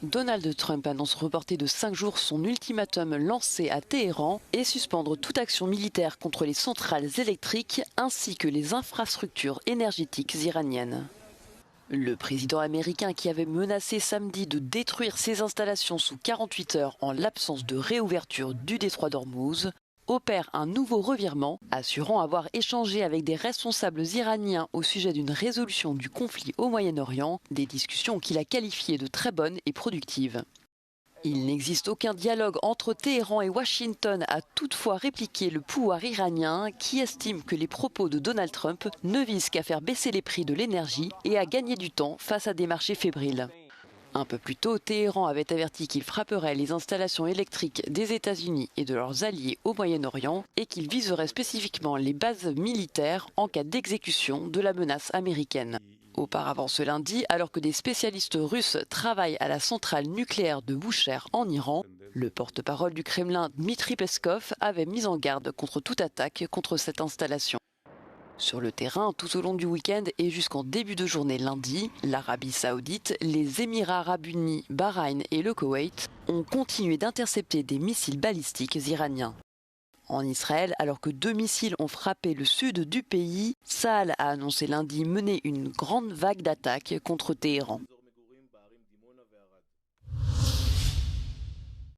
Donald Trump annonce reporter de 5 jours son ultimatum lancé à Téhéran et suspendre toute action militaire contre les centrales électriques ainsi que les infrastructures énergétiques iraniennes. Le président américain, qui avait menacé samedi de détruire ses installations sous 48 heures en l'absence de réouverture du détroit d'Ormuz, opère un nouveau revirement, assurant avoir échangé avec des responsables iraniens au sujet d'une résolution du conflit au Moyen-Orient, des discussions qu'il a qualifiées de très bonnes et productives. Il n'existe aucun dialogue entre Téhéran et Washington, a toutefois répliqué le pouvoir iranien, qui estime que les propos de Donald Trump ne visent qu'à faire baisser les prix de l'énergie et à gagner du temps face à des marchés fébriles. Un peu plus tôt, Téhéran avait averti qu'il frapperait les installations électriques des États-Unis et de leurs alliés au Moyen-Orient et qu'il viserait spécifiquement les bases militaires en cas d'exécution de la menace américaine. Auparavant ce lundi, alors que des spécialistes russes travaillent à la centrale nucléaire de Boucher en Iran, le porte-parole du Kremlin Dmitri Peskov avait mis en garde contre toute attaque contre cette installation. Sur le terrain, tout au long du week-end et jusqu'en début de journée lundi, l'Arabie Saoudite, les Émirats Arabes Unis, Bahreïn et le Koweït ont continué d'intercepter des missiles balistiques iraniens. En Israël, alors que 2 missiles ont frappé le sud du pays, Tsahal a annoncé lundi mener une grande vague d'attaques contre Téhéran.